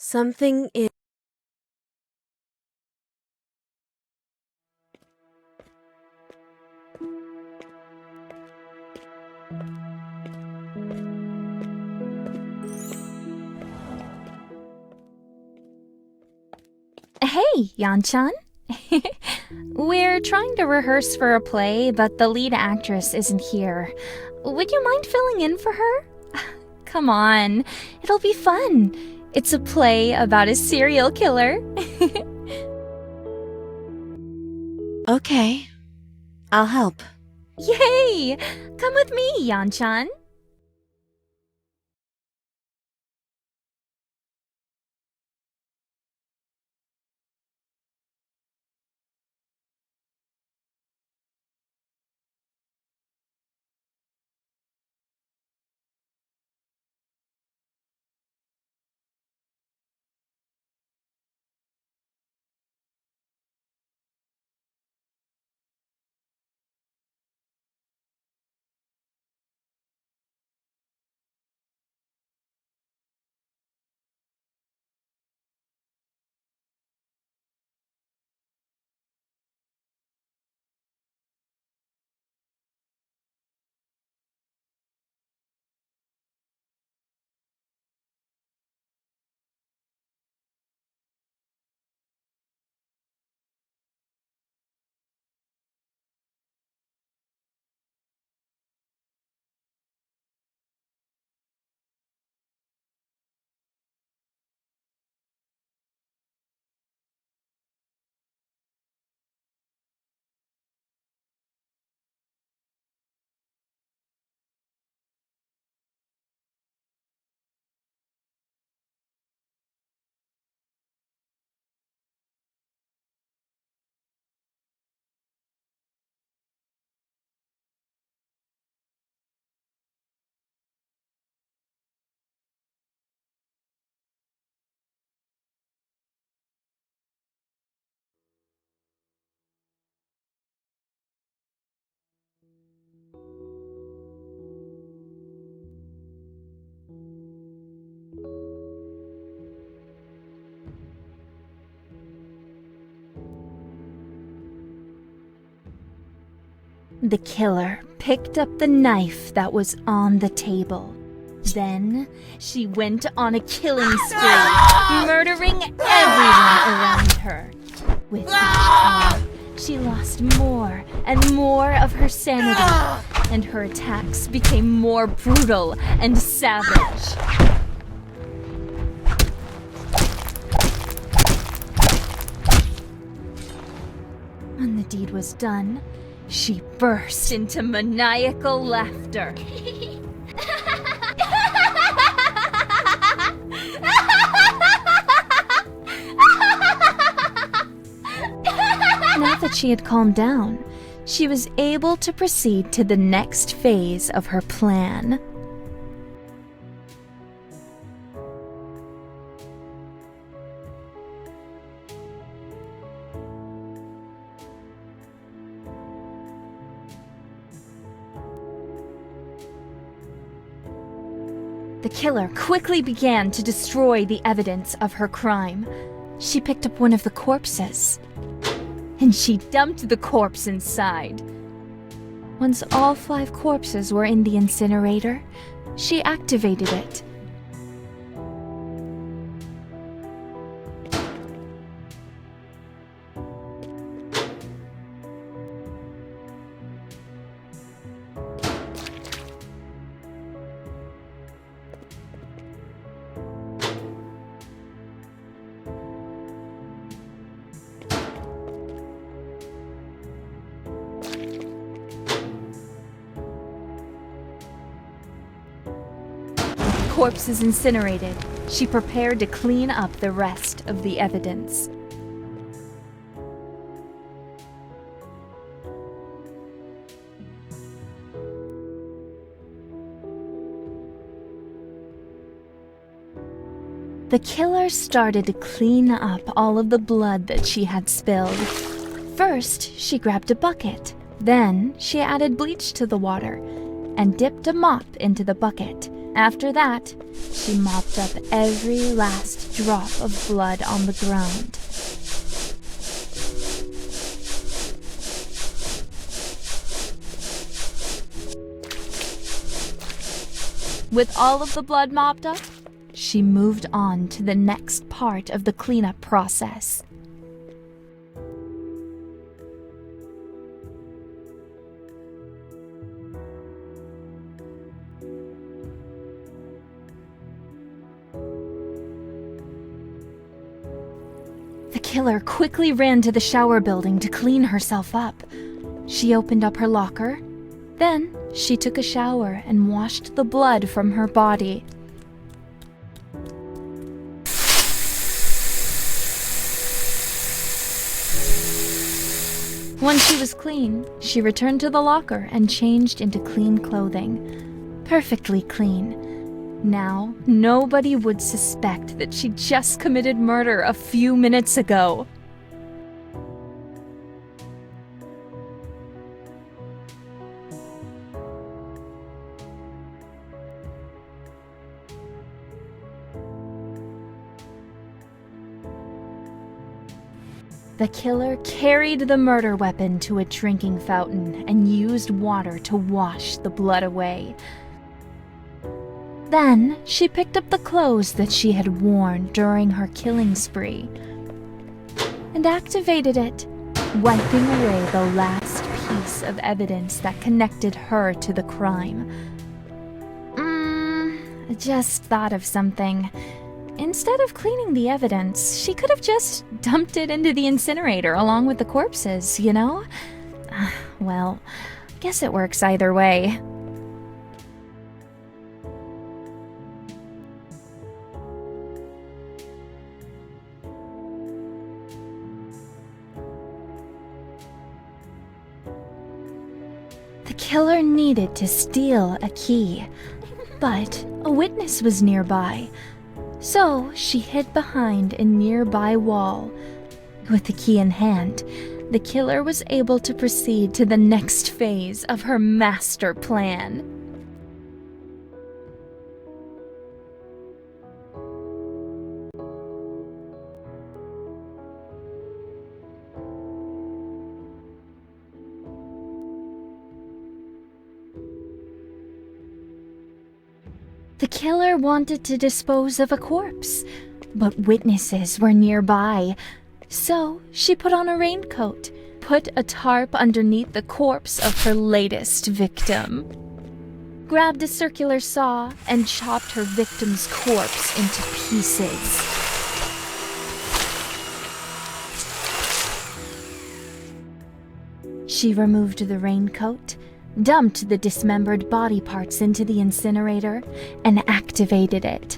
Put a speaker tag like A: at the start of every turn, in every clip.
A: Something is.
B: Hey, Yanchan. We're trying to rehearse for a play, but the lead actress isn't here. Would you mind filling in for her? Come on, it'll be fun. It's a play about a serial killer.
A: Okay, I'll help.
B: Yay! Come with me, Yanchan. The killer picked up the knife that was on the table. Then she went on a killing spree, murdering everyone around her. With each time, she lost more and more of her sanity, and her attacks became more brutal and savage. When the deed was done, she burst into maniacal laughter. Now that she had calmed down, she was able to proceed to the next phase of her plan. The killer quickly began to destroy the evidence of her crime. She picked up one of the corpses, and she dumped the corpse inside. Once all 5 corpses were in the incinerator, she activated it. Corpses incinerated, she prepared to clean up the rest of the evidence. The killer started to clean up all of the blood that she had spilled. First, she grabbed a bucket. Then, she added bleach to the water and dipped a mop into the bucket. After that, she mopped up every last drop of blood on the ground. With all of the blood mopped up, she moved on to the next part of the cleanup process. The killer quickly ran to the shower building to clean herself up. She opened up her locker. Then she took a shower and washed the blood from her body. Once she was clean, she returned to the locker and changed into clean clothing. Perfectly clean. Now, nobody would suspect that she just committed murder a few minutes ago. The killer carried the murder weapon to a drinking fountain and used water to wash the blood away. Then she picked up the clothes that she had worn during her killing spree and activated it, wiping away the last piece of evidence that connected her to the crime. Just thought of something. Instead of cleaning the evidence, she could have just dumped it into the incinerator along with the corpses, you know? Well, I guess it works either way. The killer needed to steal a key, but a witness was nearby. So she hid behind a nearby wall. With the key in hand, the killer was able to proceed to the next phase of her master plan. The killer wanted to dispose of a corpse, but witnesses were nearby. So she put on a raincoat, put a tarp underneath the corpse of her latest victim, grabbed a circular saw, and chopped her victim's corpse into pieces. She removed the raincoat, dumped the dismembered body parts into the incinerator, and activated it.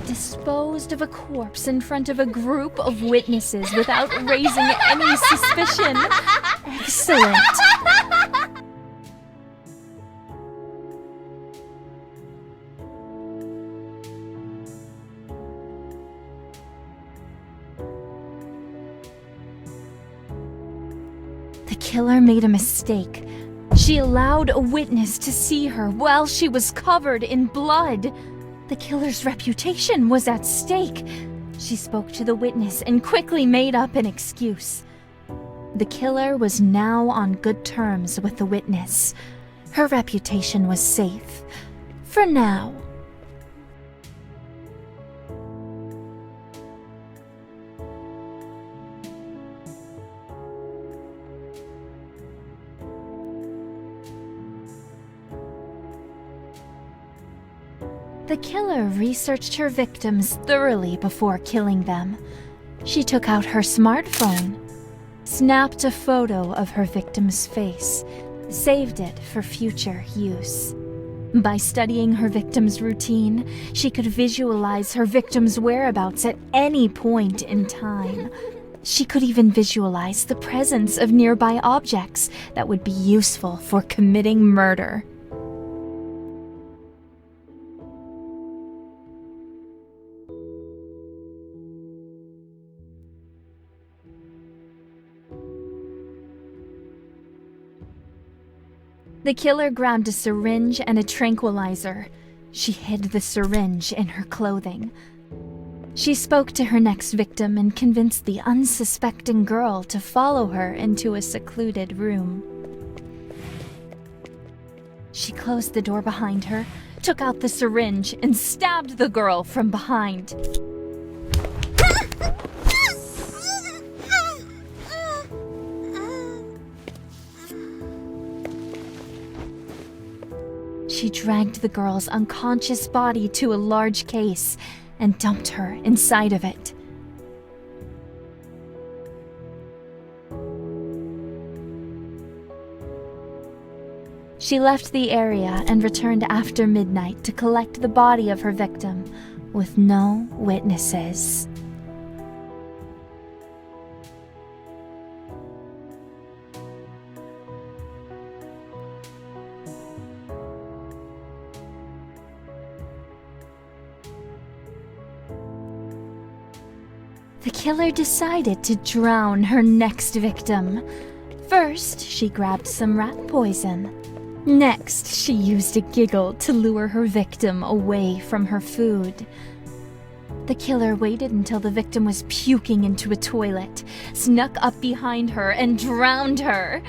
B: Disposed of a corpse in front of a group of witnesses without raising any suspicion. Excellent. The killer made a mistake. She allowed a witness to see her while she was covered in blood. The killer's reputation was at stake. She spoke to the witness and quickly made up an excuse. The killer was now on good terms with the witness. Her reputation was safe. For now. The killer researched her victims thoroughly before killing them. She took out her smartphone. snapped a photo of her victim's face, saved it for future use. By studying her victim's routine, she could visualize her victim's whereabouts at any point in time. She could even visualize the presence of nearby objects that would be useful for committing murder. The killer grabbed a syringe and a tranquilizer. She hid the syringe in her clothing. She spoke to her next victim and convinced the unsuspecting girl to follow her into a secluded room. She closed the door behind her, took out the syringe, and stabbed the girl from behind. She dragged the girl's unconscious body to a large case and dumped her inside of it. She left the area and returned after midnight to collect the body of her victim, with no witnesses. The killer decided to drown her next victim. First, she grabbed some rat poison. Next, she used a giggle to lure her victim away from her food. The killer waited until the victim was puking into a toilet, snuck up behind her, and drowned her.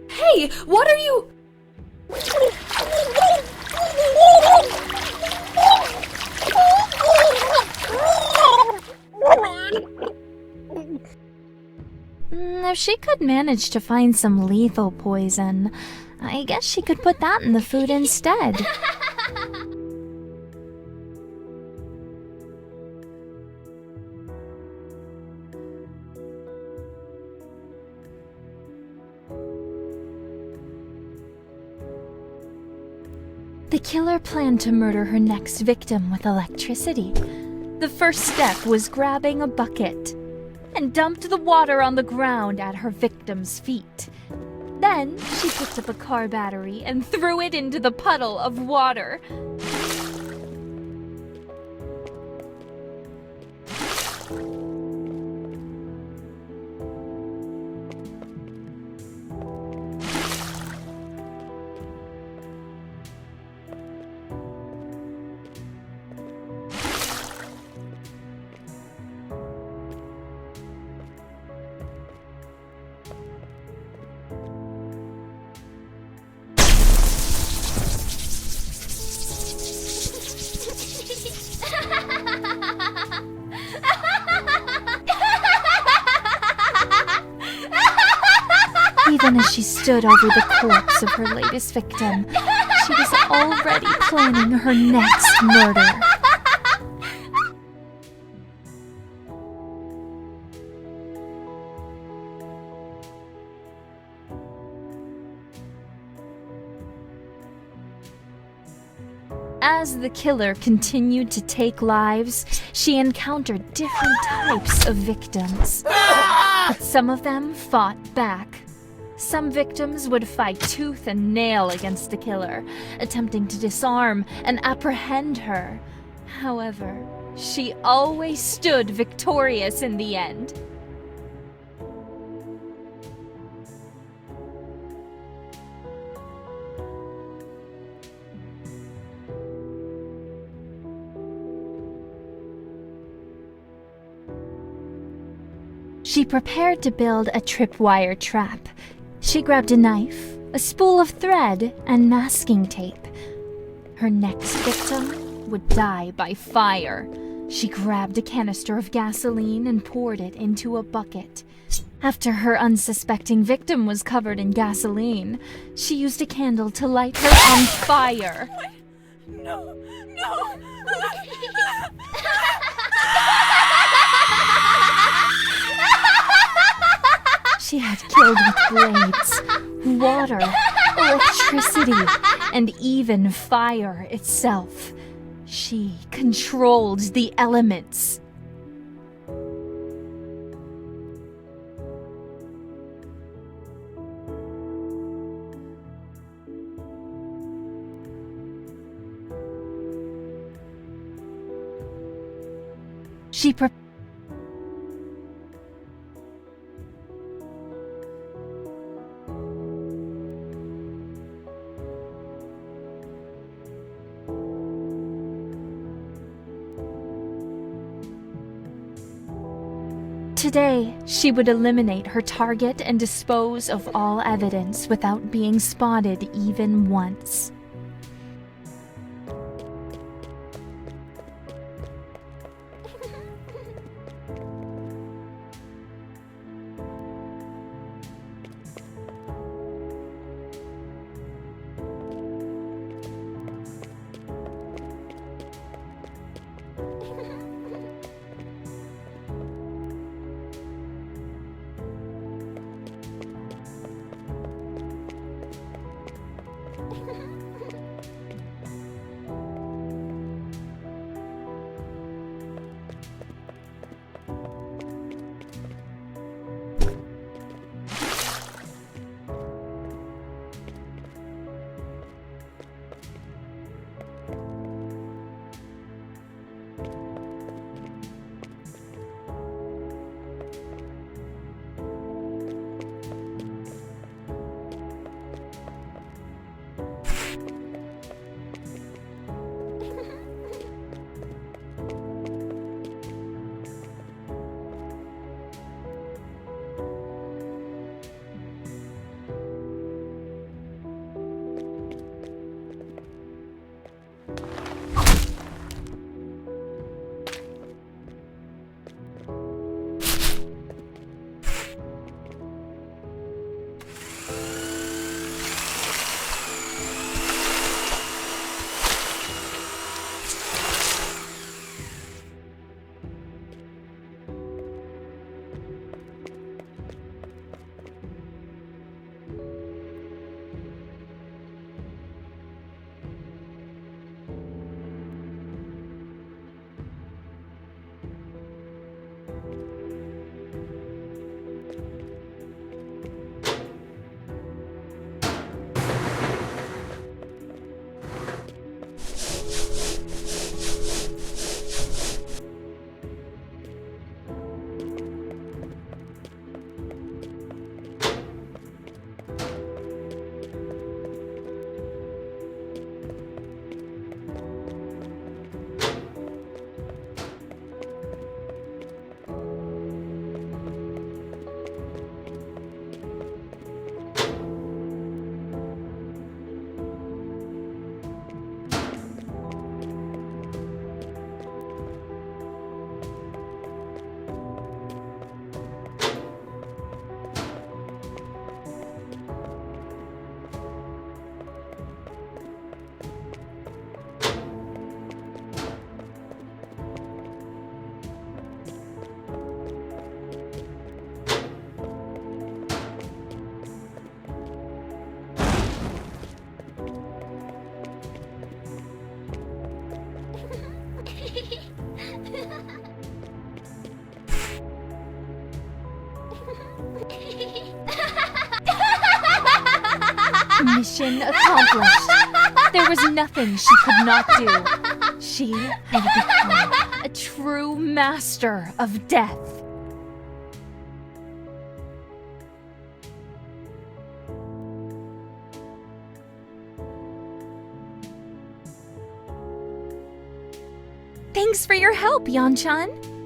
C: Hey, what are you...
B: If she could manage to find some lethal poison, I guess she could put that in the food instead. The killer planned to murder her next victim with electricity. The first step was grabbing a bucket and dumped the water on the ground at her victim's feet. Then she picked up a car battery and threw it into the puddle of water. Even as she stood over the corpse of her latest victim, she was already planning her next murder. As As the killer continued to take lives, she encountered different types of victims. But some of them fought back. Some victims would fight tooth and nail against the killer, attempting to disarm and apprehend her. However, she always stood victorious in the end. She prepared to build a tripwire trap. She grabbed a knife, a spool of thread, and masking tape. Her next victim would die by fire. She grabbed a canister of gasoline and poured it into a bucket. After her unsuspecting victim was covered in gasoline, she used a candle to light her on fire.
C: No!
B: She had killed with blades, water, electricity, and even fire itself. She controlled the elements. Today, she would eliminate her target and dispose of all evidence without being spotted even once. Mission accomplished. There was nothing she could not do. She had become a true master of death. Thanks for your help, Yanchan.